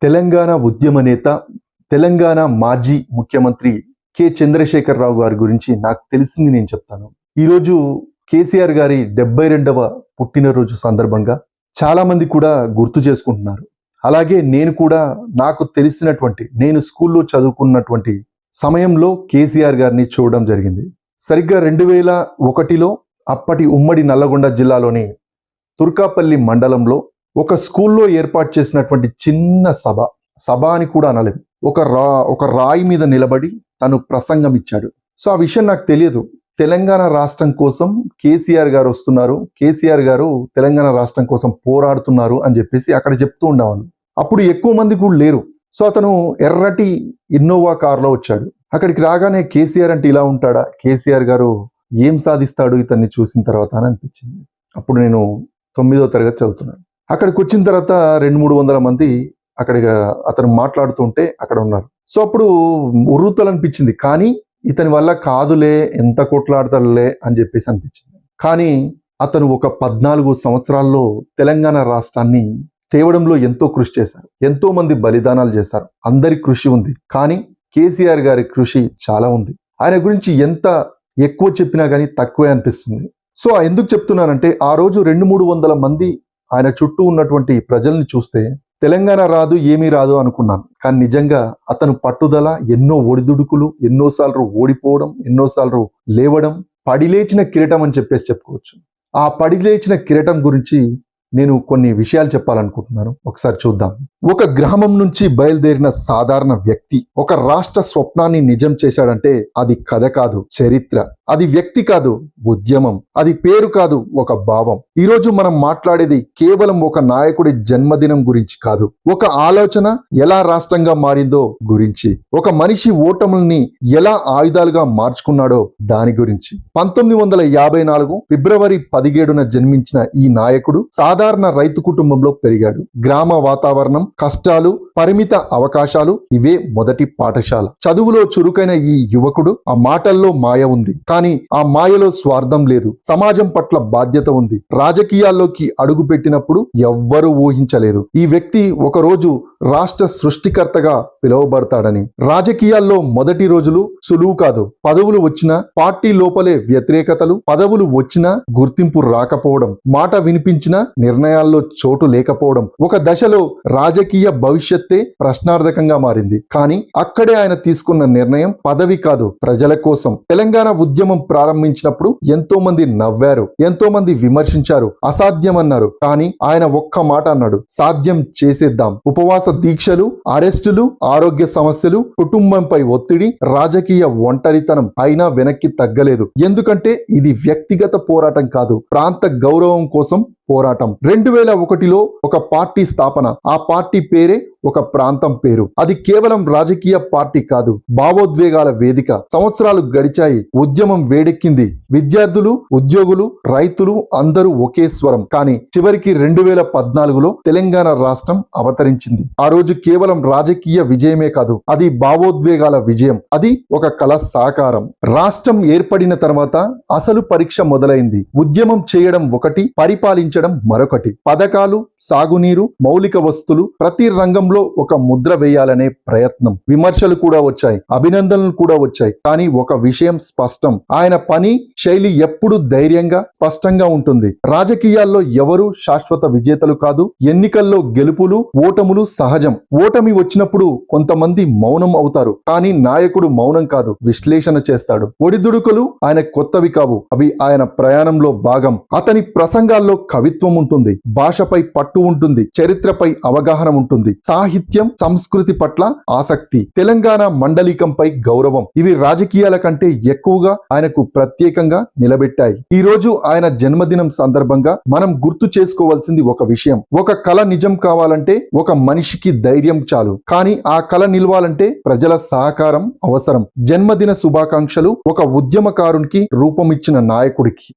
తెలంగాణ ఉద్యమ నేత, తెలంగాణ మాజీ ముఖ్యమంత్రి కె. చంద్రశేఖరరావు గారి గురించి నాకు తెలిసింది నేను చెప్తాను. ఈరోజు కేసీఆర్ గారి 72వ పుట్టినరోజు సందర్భంగా చాలామంది కూడా గుర్తు చేసుకుంటున్నారు. అలాగే నేను కూడా నాకు తెలిసినటువంటి, నేను స్కూల్లో చదువుకున్నటువంటి సమయంలో కేసీఆర్ గారిని చూడడం జరిగింది. సరిగ్గా 2001లో అప్పటి ఉమ్మడి నల్లగొండ జిల్లాలోని తుర్కాపల్లి మండలంలో ఒక స్కూల్లో ఏర్పాటు చేసినటువంటి చిన్న సభ అని కూడా అనలేదు, ఒక రాయి మీద నిలబడి తను ప్రసంగం ఇచ్చాడు. సో ఆ విషయం నాకు తెలియదు. తెలంగాణ రాష్ట్రం కోసం కేసీఆర్ గారు వస్తున్నారు, కేసీఆర్ గారు తెలంగాణ రాష్ట్రం కోసం పోరాడుతున్నారు అని చెప్పేసి అక్కడ చెప్తూ ఉండేవాళ్ళు. అప్పుడు ఎక్కువ మంది కూడా లేరు. సో అతను ఎర్రటి ఇన్నోవా కార్లో వచ్చాడు. అక్కడికి రాగానే కేసీఆర్ అంటే ఇలా ఉంటాడా, కేసీఆర్ గారు ఏం సాధిస్తాడు ఇతన్ని చూసిన తర్వాత అని అనిపించింది. అప్పుడు నేను 9వ తరగతి చదువుతున్నాను. అక్కడికి వచ్చిన తర్వాత 200-300 మంది అక్కడికి అతను మాట్లాడుతుంటే అక్కడ ఉన్నారు. సో అప్పుడు ఉర్రూతలు అనిపించింది, కానీ ఇతని వల్ల కాదులే, ఎంత కొట్లాడతాడులే అని చెప్పేసి అనిపించింది. కానీ అతను ఒక 14 సంవత్సరాల్లో తెలంగాణ రాష్ట్రాన్ని తేవడంలో ఎంతో కృషి చేశారు. ఎంతో మంది బలిదానాలు చేశారు. అందరి కృషి ఉంది, కానీ కేసీఆర్ గారి కృషి చాలా ఉంది. ఆయన గురించి ఎంత ఎక్కువ చెప్పినా కానీ తక్కువే అనిపిస్తుంది. సో ఎందుకు చెప్తున్నానంటే, ఆ రోజు 200-300 మంది ఆయన చుట్టూ ఉన్నటువంటి ప్రజల్ని చూస్తే తెలంగాణ రాదు, ఏమీ రాదు అనుకున్నాను. కానీ నిజంగా అతను పట్టుదల, ఎన్నో ఒడిదుడుకులు, ఎన్నోసార్లు ఓడిపోవడం, ఎన్నోసార్లు లేవడం, పడిలేచిన కిరీటం అని చెప్పేసి చెప్పుకోవచ్చు. ఆ పడిలేచిన కిరీటం గురించి నేను కొన్ని విషయాలు చెప్పాలనుకుంటున్నాను. ఒకసారి చూద్దాం. ఒక గ్రామం నుంచి బయలుదేరిన సాధారణ వ్యక్తి ఒక రాష్ట్ర స్వప్నాన్ని నిజం చేశాడంటే అది కథ కాదు, చరిత్ర. అది వ్యక్తి కాదు, ఉద్యమం. అది పేరు కాదు, ఒక భావం. ఈరోజు మనం మాట్లాడేది కేవలం ఒక నాయకుడి జన్మదినం గురించి కాదు, ఒక ఆలోచన ఎలా రాష్ట్రంగా మారిందో గురించి, ఒక మనిషి ఓటముల్ని ఎలా ఆయుధాలుగా మార్చుకున్నాడో దాని గురించి. 1954 ఫిబ్రవరి 17న జన్మించిన ఈ నాయకుడు సాధారణ రైతు కుటుంబంలో పెరిగాడు. గ్రామ వాతావరణం, కష్టాలు, పరిమిత అవకాశాలు ఇవే మొదటి పాఠశాల. చదువులో చురుకైన ఈ యువకుడు ఆ మాటల్లో మాయ ఉంది, కానీ ఆ మాయలో స్వార్థం లేదు. సమాజం పట్ల బాధ్యత ఉంది. రాజకీయాల్లోకి అడుగు పెట్టినప్పుడు ఎవ్వరూ ఊహించలేదు ఈ వ్యక్తి ఒకరోజు రాష్ట్ర సృష్టికర్తగా పిలువబడతాడని. రాజకీయాల్లో మొదటి రోజులు సులువు కాదు. పదవులు వచ్చినా పార్టీ లోపలే వ్యతిరేకతలు, పదవులు వచ్చినా గుర్తింపు రాకపోవడం, మాట వినిపించినా నిర్ణయాల్లో చోటు లేకపోవడం. ఒక దశలో రాజకీయ భవిష్యత్తే ప్రశ్నార్థకంగా మారింది. కానీ అక్కడే ఆయన తీసుకున్న నిర్ణయం పదవి కాదు, ప్రజల కోసం. తెలంగాణ ఉద్యమం ప్రారంభించినప్పుడు ఎంతో మంది నవ్వారు, ఎంతో మంది విమర్శించారు, అసాధ్యమన్నారు. కానీ ఆయన ఒక్క మాట అన్నాడు, సాధ్యం చేసేద్దాం. ఉపవాస దీక్షలు, అరెస్టులు, ఆరోగ్య సమస్యలు, కుటుంబంపై ఒత్తిడి, రాజకీయ ఒంటరితనం అయినా వెనక్కి తగ్గలేదు. ఎందుకంటే ఇది వ్యక్తిగత పోరాటం కాదు, ప్రాంత గౌరవం కోసం పోరాటం. 2001లో ఒక పార్టీ స్థాపన. ఆ పార్టీ పేరే ఒక ప్రాంతం పేరు. అది కేవలం రాజకీయ పార్టీ కాదు, భావోద్వేగాల వేదిక. సంవత్సరాలు గడిచాయి, ఉద్యమం వేడెక్కింది. విద్యార్థులు, ఉద్యోగులు, రైతులు అందరూ ఒకే స్వరం. కానీ చివరికి 2014లో తెలంగాణ రాష్ట్రం అవతరించింది. ఆ రోజు కేవలం రాజకీయ విజయమే కాదు, అది భావోద్వేగాల విజయం. అది ఒక కళ సాకారం. రాష్ట్రం ఏర్పడిన తర్వాత అసలు పరీక్ష మొదలైంది. ఉద్యమం చేయడం ఒకటి, పరిపాలించడం మరొకటి. పథకాలు, సాగునీరు, మౌలిక వస్తువులు, ప్రతి రంగంలో ఒక ముద్ర వేయాలనే ప్రయత్నం. విమర్శలు కూడా వచ్చాయి, అభినందనలు కూడా వచ్చాయి. కానీ ఒక విషయం స్పష్టం, ఆయన పని శైలి ఎప్పుడు ధైర్యంగా, స్పష్టంగా ఉంటుంది. రాజకీయాల్లో ఎవరు శాశ్వత విజేతలు కాదు. ఎన్నికల్లో గెలుపులు, ఓటములు సహజం. ఓటమి వచ్చినప్పుడు కొంతమంది మౌనం అవుతారు, కానీ నాయకుడు మౌనం కాదు, విశ్లేషణ చేస్తాడు. ఒడిదుడుకులు ఆయన కొత్తవి కావు, అవి ఆయన ప్రయాణంలో భాగం. అతని ప్రసంగాల్లో కవిత్వం ఉంటుంది, భాషపై పట్టు ఉంటుంది, చరిత్రపై అవగాహన ఉంటుంది, సాహిత్యం, సంస్కృతి పట్ల ఆసక్తి, తెలంగాణ మండలికంపై గౌరవం. ఇవి రాజకీయాల కంటే ఎక్కువగా ఆయనకు ప్రత్యేకంగా నిలబెట్టాయి. ఈ రోజు ఆయన జన్మదినం సందర్భంగా మనం గుర్తు చేసుకోవాల్సింది ఒక విషయం. ఒక కళ నిజం కావాలంటే ఒక మనిషికి ధైర్యం చాలు, కానీ ఆ కళ నిలవాలంటే ప్రజల సహకారం అవసరం. జన్మదిన శుభాకాంక్షలు ఒక ఉద్యమకారునికి, రూపమిచ్చిన నాయకుడికి.